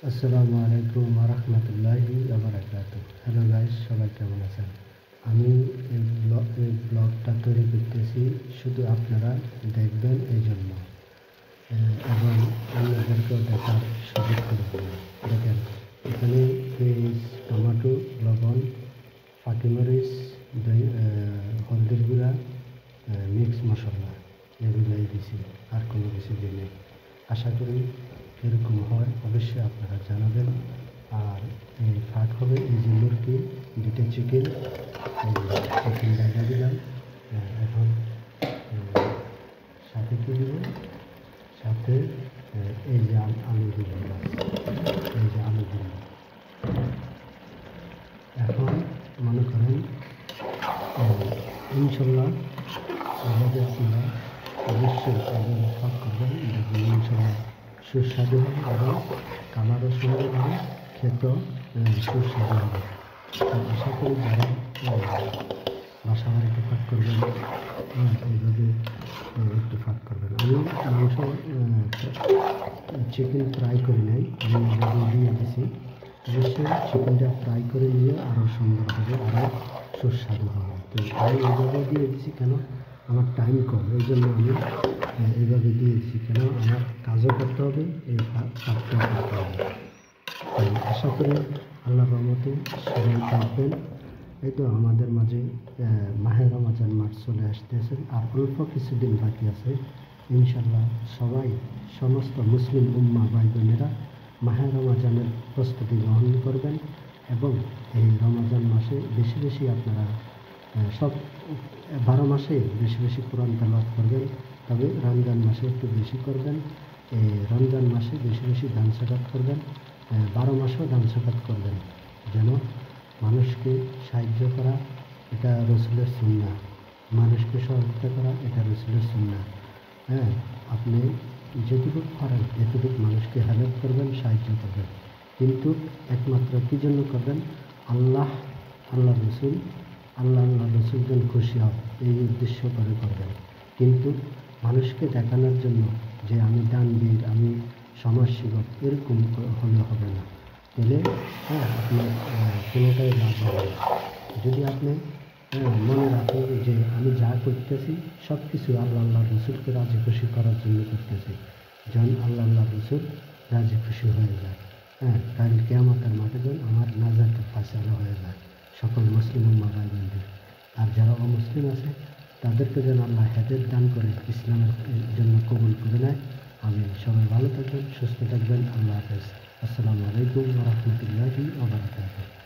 আসসালামু আলাইকুম ওয়া রাহমাতুল্লাহি ওয়া বারাকাতুহু। হ্যালো গাইস, সবাই কেমন আছেন? আমি এই ব্লগটা তৈরি করতেছি শুধু আপনারা দেখবেন এই জন্য, এবং অন্যদেরকেও দেখার সুযোগ করে দেবেন। দেখেন, এখানে পেঁয়াজ, টমেটো, লবণ, পাতিমরিচ, হলদির গুঁড়া, মিক্স মশলা এগুলোই দিছি, আর কোনো কিছু দিই নেই। আশা করি এরকম হয়, অবশ্যই আপনারা জানাবেন। আর এই ফাঁক হবে এই যে মুরগি, দুটো চিকেন, চিকেন দেখা দিলাম। এখন সাথে কী দিব? সাথে এই যে আলু দিব, এই যে আলু দিব। এখন মনে করেন ইনশাল্লাহ এভাবে আপনারা অবশ্যই ফাঁক করবেন, দেখবেন ইনশাল্লাহ সুস্বাদু হবে এবং কালারও সুন্দর হবে, খেতেও সুস্বাদু হবে। তো আশা করি যারা বাসা বাড়িতে ফাঁক করবেন, এইভাবে একটু ফাঁক করবেন। আমি মাংস চিকেন ফ্রাই করে নেই, আমি এভাবে দিয়ে দিয়েছি। অবশ্যই চিকেনটা ফ্রাই করে নিয়ে আরও সুন্দর হবে, আরও সুস্বাদু হবে। তো আমি এইভাবে দিয়ে দিচ্ছি, কেন আমার টাইম কম, এই জন্য আমি এইভাবে দিয়েছি। কেন আমার কাজও করতে হবে, এই ফাঁকটাও করতে হবে। তাই আশা করি আল্লাহর রহমতে সবাই থাকবেন। এই তো আমাদের মাঝে মাহে রমজান মাস চলে আসতেছে, আর অল্প কিছুদিন বাকি আছে। ইনশাল্লাহ সবাই, সমস্ত মুসলিম উম্মা ভাই বোনেরা মাহে রমজানের প্রস্তুতি গ্রহণ করবেন, এবং এই রমজান মাসে বেশি বেশি আপনারা সব 12 মাসে বেশি বেশি কোরআন তেলাওয়াত করবেন, তবে রমজান মাসে একটু বেশি করবেন। এই রমজান মাসে বেশি বেশি দান সাকাত করবেন, 12 মাসেও দান সাকাত করবেন। যেন মানুষকে সাহায্য করা এটা রসুলের সুন্নাহ, মানুষকে সহায়তা করা এটা রসুলের সুন্নাহ। হ্যাঁ, আপনি যেটুকু পারেন এতটুকু মানুষকে হেল্প করবেন, সাহায্য করবেন, কিন্তু একমাত্র কী জন্য করবেন? আল্লাহ রসুল, আল্লাহ রসুল যেন খুশি হয় এই উদ্দেশ্য করে করবেন। কিন্তু মানুষকে দেখানোর জন্য যে আমি দানবীর, আমি সমাজসেবক, এরকম হলে হবে না। তাহলে আপনার কোনোটাই লাভ হবে না। যদি আপনি মনে রাখেন যে আমি যা করতেছি সব কিছু আল্লাহ রসুলকে রাজি খুশি করার জন্য করতেছি, যেন আল্লাহ রসুল রাজি খুশি হয়ে যায়, কাল কিয়ামতের মাঠে যেন আমার নাজাতের ফায়সালা হয়ে যায় সকল মুসলিম উম্মাহ ভাই বোনদের। আর যারা অমুসলিম আছে তাদেরকে যেন আল্লাহ হেদায়েত দান করে ইসলামের জন্য কবুল করে নেয়। আমি সবাই ভালো থাকবেন, সুস্থ থাকবেন। আল্লাহ হাফেজ। আসসালামু আলাইকুম ওয়া রাহমাতুল্লাহি ওয়া বারাকাতুহু।